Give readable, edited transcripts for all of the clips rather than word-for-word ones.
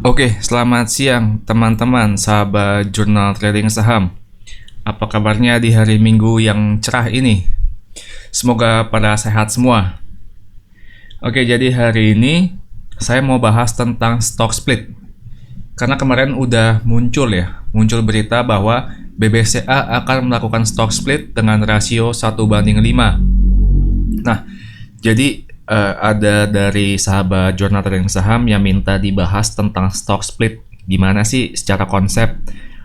Oke, selamat siang teman-teman, sahabat jurnal trading saham. Apa kabarnya di hari Minggu yang cerah ini? Semoga pada sehat semua. Oke, jadi hari ini saya mau bahas tentang stock split. Karena kemarin udah muncul berita bahwa BBCA akan melakukan stock split dengan rasio 1:5. Nah, jadi ada dari sahabat jurnal trading saham yang minta dibahas tentang stock split. Gimana sih secara konsep?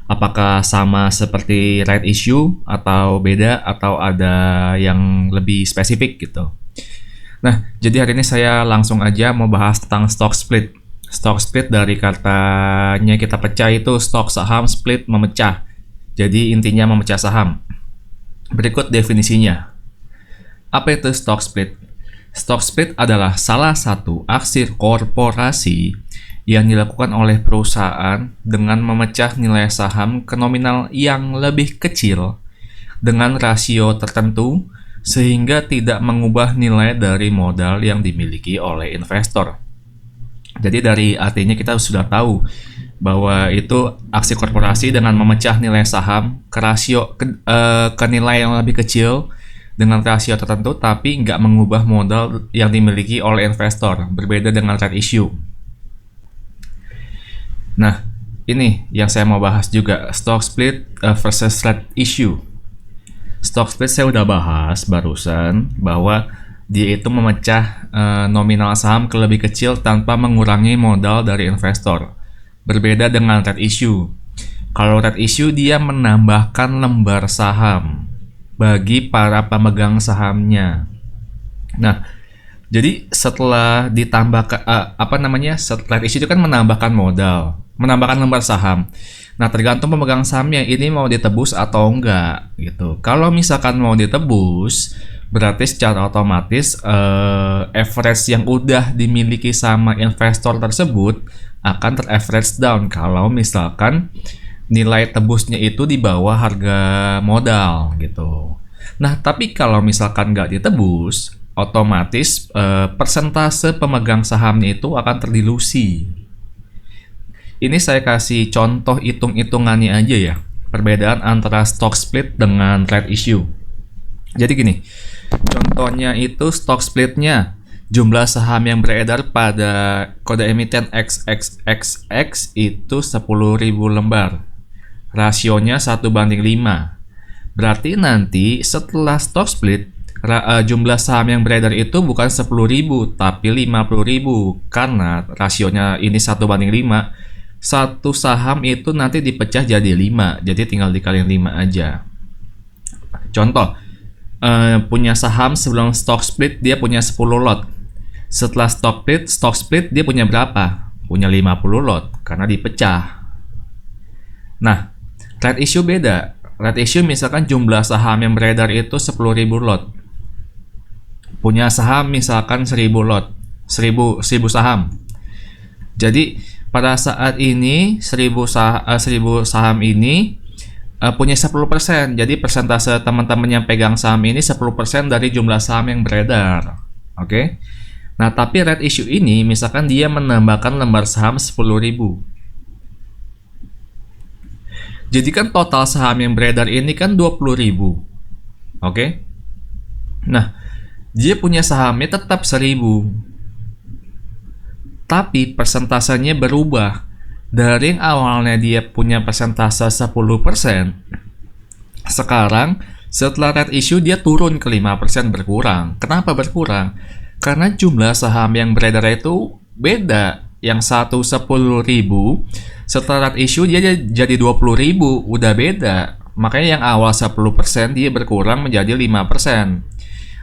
Apakah sama seperti right issue atau beda atau ada yang lebih spesifik gitu? Nah, jadi hari ini saya langsung aja mau bahas tentang stock split. Stock split dari katanya kita pecah itu stock saham split memecah. Jadi intinya memecah saham. Berikut definisinya. Apa itu stock split? Stock split adalah salah satu aksi korporasi yang dilakukan oleh perusahaan dengan memecah nilai saham ke nominal yang lebih kecil dengan rasio tertentu sehingga tidak mengubah nilai dari modal yang dimiliki oleh investor. Jadi dari artinya kita sudah tahu bahwa itu aksi korporasi dengan memecah nilai saham ke ke nilai yang lebih kecil dengan rasio tertentu tapi nggak mengubah modal yang dimiliki oleh investor, berbeda dengan right issue. Nah, ini yang saya mau bahas juga, stock split versus right issue. Stock split saya udah bahas barusan bahwa dia itu memecah nominal saham ke lebih kecil tanpa mengurangi modal dari investor. Berbeda dengan right issue. Kalau right issue dia menambahkan lembar saham bagi para pemegang sahamnya. Nah, jadi setelah ditambah right issue itu kan menambahkan modal, menambahkan lembar saham. Nah, tergantung pemegang sahamnya ini mau ditebus atau enggak gitu. Kalau misalkan mau ditebus, berarti secara otomatis average yang udah dimiliki sama investor tersebut akan ter-average down kalau misalkan nilai tebusnya itu di bawah harga modal gitu. Nah, tapi kalau misalkan nggak ditebus, otomatis persentase pemegang sahamnya itu akan terdilusi. Ini saya kasih contoh hitung-hitungannya aja ya, perbedaan antara stock split dengan right issue. Jadi gini, contohnya itu stock splitnya, jumlah saham yang beredar pada kode emiten XXXX itu 10.000 lembar. Rasionya 1:5. Berarti nanti setelah stock split, jumlah saham yang beredar itu bukan 10.000 tapi 50.000 karena rasionya ini 1:5. Satu saham itu nanti dipecah jadi 5, jadi tinggal dikaliin 5 aja. Contoh, punya saham sebelum stock split dia punya 10 lot. Setelah stock split dia punya berapa? Punya 50 lot karena dipecah. Nah, right issue beda. Right issue misalkan jumlah saham yang beredar itu 10.000 lot. Punya saham misalkan 1.000 lot. 1.000 saham. Jadi pada saat ini 1.000 saham ini punya 10%. Jadi persentase teman-teman yang pegang saham ini 10% dari jumlah saham yang beredar. Oke. Nah, tapi right issue ini misalkan dia menambahkan lembar saham 10.000. Jadi kan total saham yang beredar ini kan 20.000. Oke. Nah, dia punya sahamnya tetap 1.000. Tapi persentasenya berubah. Dari yang awalnya dia punya persentase 10%, sekarang setelah right issue dia turun ke 5%, berkurang. Kenapa berkurang? Karena jumlah saham yang beredar itu beda. Yang satu 10.000, setelah right issue dia jadi 20.000, udah beda. Makanya yang awal 10% dia berkurang menjadi 5%.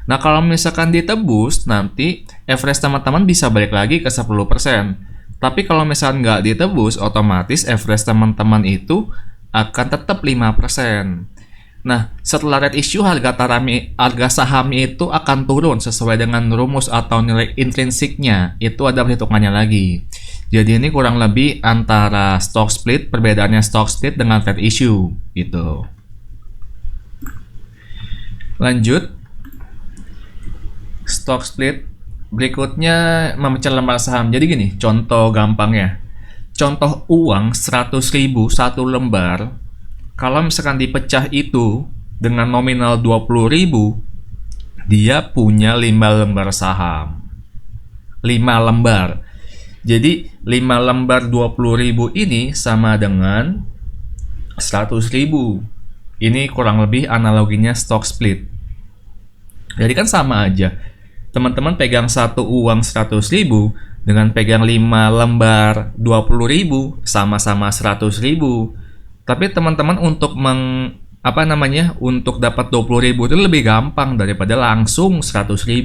Nah, kalau misalkan ditebus, nanti average teman-teman bisa balik lagi ke 10%. Tapi kalau misalkan nggak ditebus, otomatis average teman-teman itu akan tetap 5%. Nah, setelah right issue, harga sahamnya itu akan turun sesuai dengan rumus atau nilai intrinsiknya. Itu ada perhitungannya lagi. Jadi ini kurang lebih antara stock split, perbedaannya stock split dengan right issue gitu. Lanjut. Stock split berikutnya memecah lembar saham. Jadi gini, contoh gampangnya. contoh uang 100.000 satu lembar, kalau misalkan dipecah itu dengan nominal 20.000, dia punya 5 lembar saham. 5 lembar. Jadi 5 lembar 20.000 ini sama dengan 100.000. Ini kurang lebih analoginya stock split. Jadi kan sama aja. Teman-teman pegang satu uang 100.000 dengan pegang 5 lembar 20.000, sama-sama 100.000. Tapi teman-teman untuk untuk dapat 20.000 itu lebih gampang daripada langsung 100.000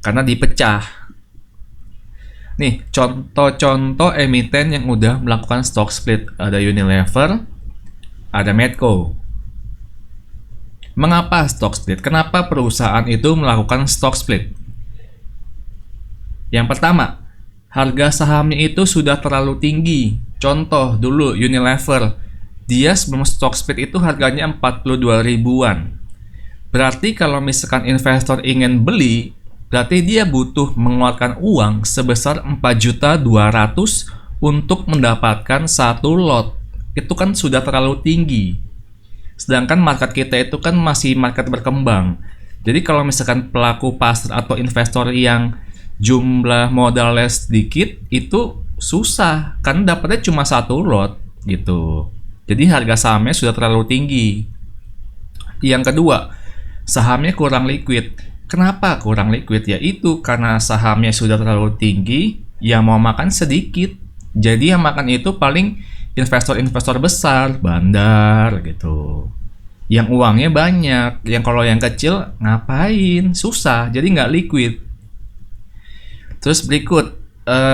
karena dipecah. Nih, contoh-contoh emiten yang udah melakukan stock split. Ada Unilever, ada Medco. Mengapa stock split? Kenapa perusahaan itu melakukan stock split? Yang pertama, harga sahamnya itu sudah terlalu tinggi. Contoh dulu Unilever, dia sebelum stock split itu harganya 42 ribuan. Berarti kalau misalkan investor ingin beli, berarti dia butuh mengeluarkan uang sebesar 4.200.000 untuk mendapatkan satu lot. Itu kan sudah terlalu tinggi. Sedangkan market kita itu kan masih market berkembang. Jadi kalau misalkan pelaku pasar atau investor yang jumlah modalnya sedikit, itu susah karena dapatnya cuma satu lot gitu. Jadi harga sahamnya sudah terlalu tinggi. Yang kedua, sahamnya kurang liquid. Kenapa kurang liquid? Yaitu karena sahamnya sudah terlalu tinggi, yang mau makan sedikit. Jadi yang makan itu paling investor-investor besar, bandar gitu. Yang uangnya banyak. Yang kalau yang kecil ngapain? Susah, jadi nggak liquid. Terus berikut,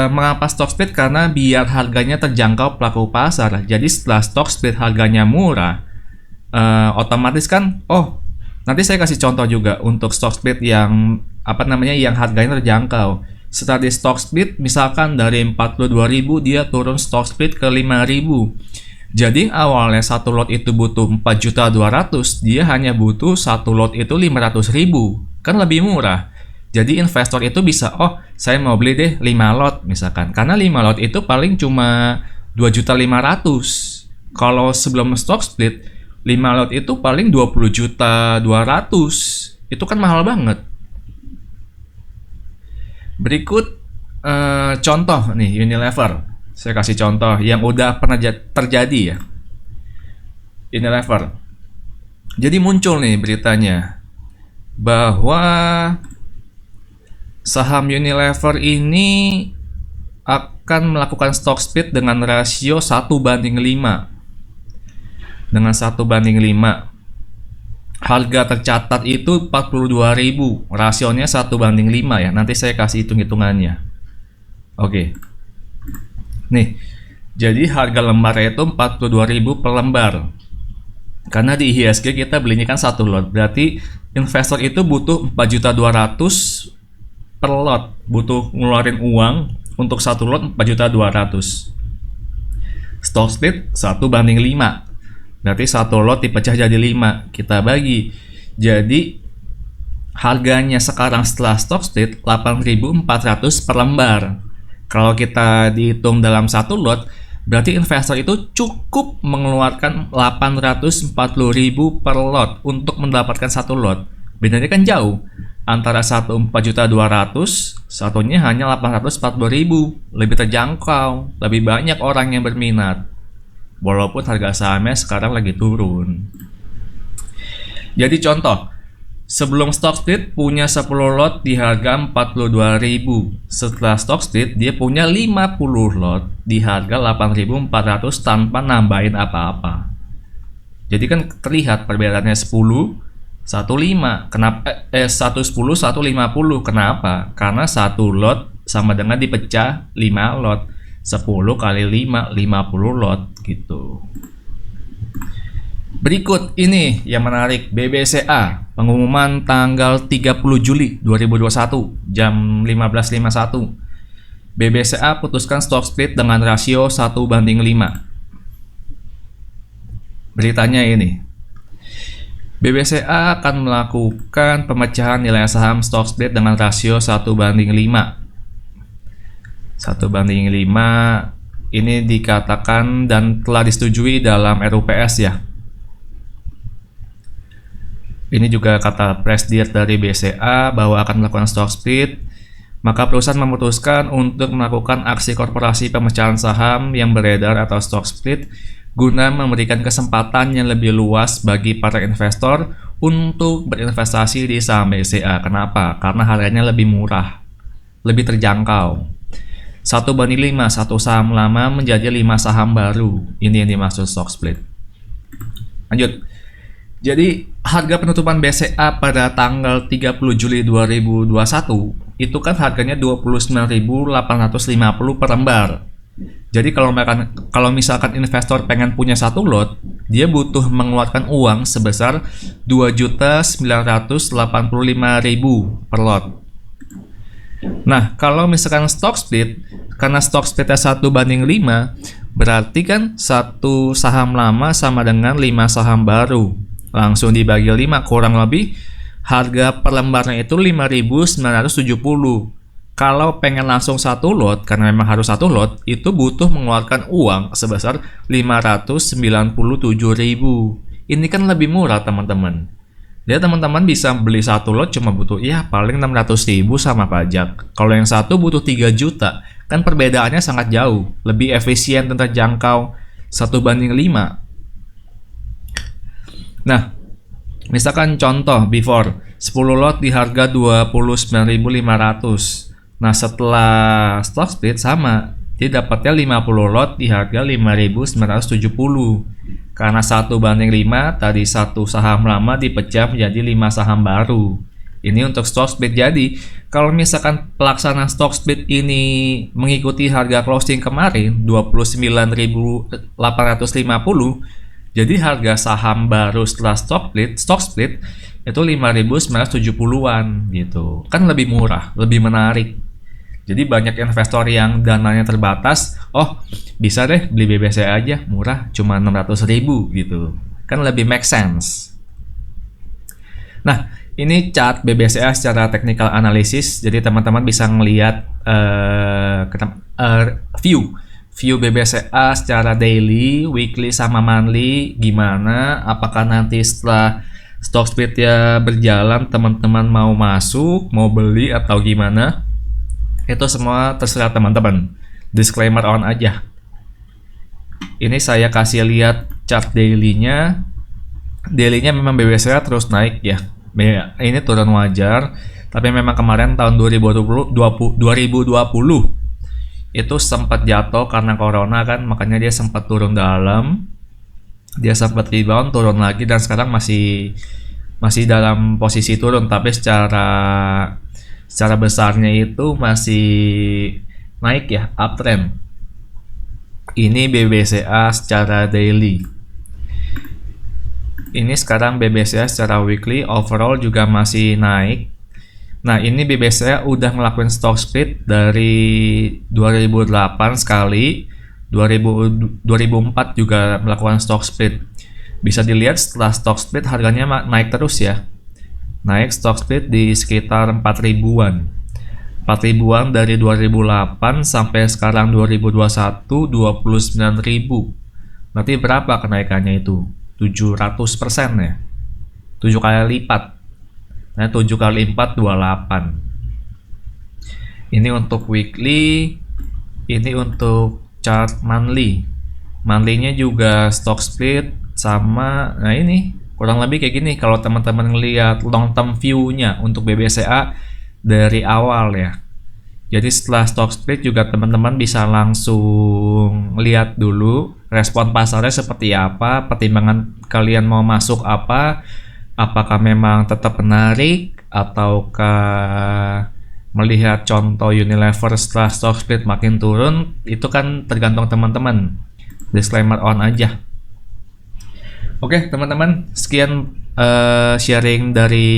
mengapa stock split? Karena biar harganya terjangkau pelaku pasar. Jadi setelah stock split harganya murah, otomatis kan, nanti saya kasih contoh juga untuk stock split yang yang harganya terjangkau. Setelah di stock split, misalkan dari 42.000 dia turun stock split ke 5.000. Jadi awalnya satu lot itu butuh 4.200.000, dia hanya butuh satu lot itu 500.000. Kan lebih murah. Jadi investor itu bisa, saya mau beli deh 5 lot misalkan. Karena 5 lot itu paling cuma 2.500.000. Kalau sebelum stock split, 5 lot itu paling 20.200.000. Itu kan mahal banget. Berikut contoh nih Unilever. Saya kasih contoh yang udah pernah terjadi ya. Unilever. Jadi muncul nih beritanya bahwa saham Unilever ini akan melakukan stock split dengan rasio 1:5. Dengan 1:5. Harga tercatat itu 42.000, rasionya 1:5 ya. Nanti saya kasih hitung-hitungannya. Oke. Nih, jadi harga lembarnya itu 42.000 per lembar. Karena di IHSG kita belinya kan satu lot. Berarti investor itu butuh 4.200.000 per lot. Butuh ngeluarin uang untuk satu lot 4.200.000. Stock split 1:5. Berarti satu lot dipecah jadi 5. Kita bagi. Jadi harganya sekarang setelah stock split 8.400 per lembar. Kalau kita dihitung dalam satu lot, berarti investor itu cukup mengeluarkan 840.000 per lot untuk mendapatkan satu lot. Bedanya kan jauh. Antara satu 4.200.000, satunya hanya 840.000. Lebih terjangkau, lebih banyak orang yang berminat. Walaupun harga sahamnya sekarang lagi turun. Jadi contoh, sebelum stock split punya 10 lot di harga 42.000. Setelah stock split dia punya 50 lot di harga 8.400 tanpa nambahin apa-apa. Jadi kan terlihat perbedaannya 10, 1,5. Kenapa 110, 150? Kenapa? Karena satu lot sama dengan dipecah 5 lot. 10 kali 5, 50 lot gitu. Berikut ini yang menarik, BBCA pengumuman tanggal 30 Juli 2021 jam 15.51. BBCA putuskan stock split dengan rasio 1:5. Beritanya ini, BBCA akan melakukan pemecahan nilai saham stock split dengan rasio 1:5. 1:5 Ini dikatakan dan telah disetujui dalam RUPS ya. Ini juga kata presidir dari BCA bahwa akan melakukan stock split. Maka perusahaan memutuskan untuk melakukan aksi korporasi pemecahan saham yang beredar atau stock split guna memberikan kesempatan yang lebih luas bagi para investor untuk berinvestasi di saham BCA. Kenapa? Karena harganya lebih murah, lebih terjangkau. 1:5, satu saham lama menjadi 5 saham baru. Ini yang dimaksud stock split. Lanjut. Jadi harga penutupan BCA pada tanggal 30 Juli 2021 itu kan harganya 29.850 per lembar. Jadi kalau misalkan investor pengen punya satu lot, dia butuh mengeluarkan uang sebesar 2.985.000 per lot. Nah, kalau misalkan stock split, karena stock splitnya 1:5, berarti kan satu saham lama sama dengan 5 saham baru. Langsung dibagi 5, kurang lebih harga per lembarnya itu 5.970. Kalau pengen langsung satu lot, karena memang harus satu lot, itu butuh mengeluarkan uang sebesar 597.000. Ini kan lebih murah teman-teman. Jadi teman-teman bisa beli satu lot cuma butuh paling 600.000 sama pajak. Kalau yang satu butuh 3 juta, kan perbedaannya sangat jauh. Lebih efisien dan terjangkau 1:5. Nah, misalkan contoh before 10 lot di harga 29.500. Nah, setelah stock split sama, dia dapatnya 50 lot di harga 5.970. Karena 1:5 tadi satu saham lama dipecah menjadi 5 saham baru. Ini untuk stock split. Jadi, kalau misalkan pelaksanaan stock split ini mengikuti harga closing kemarin 29.850, jadi harga saham baru setelah stock split itu 5.970-an gitu. Kan lebih murah, lebih menarik. Jadi banyak investor yang dananya terbatas, bisa deh beli BBCA aja, murah, cuma 600.000 gitu. Kan lebih make sense. Nah, ini chart BBCA secara technical analysis, jadi teman-teman bisa ngelihat view BBCA secara daily, weekly, sama monthly gimana. Apakah nanti setelah stock split ya berjalan teman-teman mau masuk, mau beli atau gimana? Itu semua terserah teman-teman. Disclaimer on aja. Ini saya kasih lihat chart daily-nya. Daily-nya memang BBCA terus naik ya. Ini turun wajar, tapi memang kemarin tahun 2020 itu sempat jatuh karena corona kan, makanya dia sempat turun dalam, dia sempat rebound, turun lagi, dan sekarang masih dalam posisi turun, tapi secara besarnya itu masih naik ya, uptrend. Ini BBCA secara daily. Ini sekarang BBCA secara weekly, overall juga masih naik. Nah, ini BBCA udah ngelakuin stock split dari 2008 sekali, 2004 juga melakukan stock split. Bisa dilihat setelah stock split harganya naik terus ya. Naik stock split di sekitar 4.000-an. 4.000-an dari 2008 sampai sekarang 2021 29.000. Berarti berapa kenaikannya itu? 700% ya. 7 kali lipat. Nah, 7 kali 4, 28. Ini untuk weekly, ini untuk chart monthly. Monthly-nya juga stock split sama. Nah, ini kurang lebih kayak gini kalau teman-teman ngelihat long term view-nya untuk BBCA dari awal ya. Jadi setelah stock split juga teman-teman bisa langsung lihat dulu respon pasarnya seperti apa, pertimbangan kalian mau masuk apa. Apakah memang tetap menarik, ataukah melihat contoh Unilever setelah stock split makin turun, itu kan tergantung teman-teman. Disclaimer on aja. Oke teman-teman, sekian sharing dari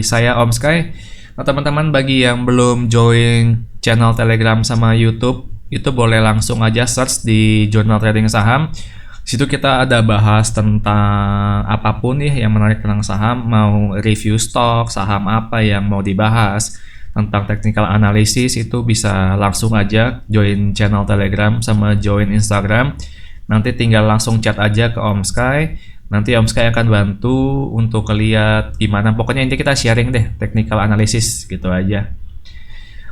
saya Om Sky. Nah, teman-teman bagi yang belum join channel Telegram sama YouTube, itu boleh langsung aja search di Jurnal Trading Saham. Situ kita ada bahas tentang apapun nih yang menarik tentang saham, mau review stok, saham apa yang mau dibahas. tentang technical analysis itu bisa langsung aja join channel Telegram sama join Instagram. Nanti tinggal langsung chat aja ke Om Sky. Nanti Om Sky akan bantu untuk lihat gimana. Pokoknya intinya kita sharing deh technical analysis gitu aja.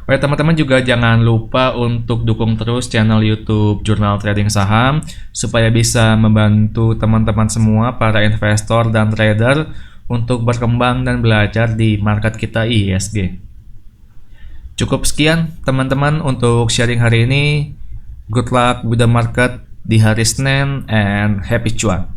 Oke teman-teman, juga jangan lupa untuk dukung terus channel YouTube Jurnal Trading Saham supaya bisa membantu teman-teman semua para investor dan trader untuk berkembang dan belajar di market kita IISG. Cukup sekian teman-teman untuk sharing hari ini. Good luck with the market di hari Senin and happy cuan.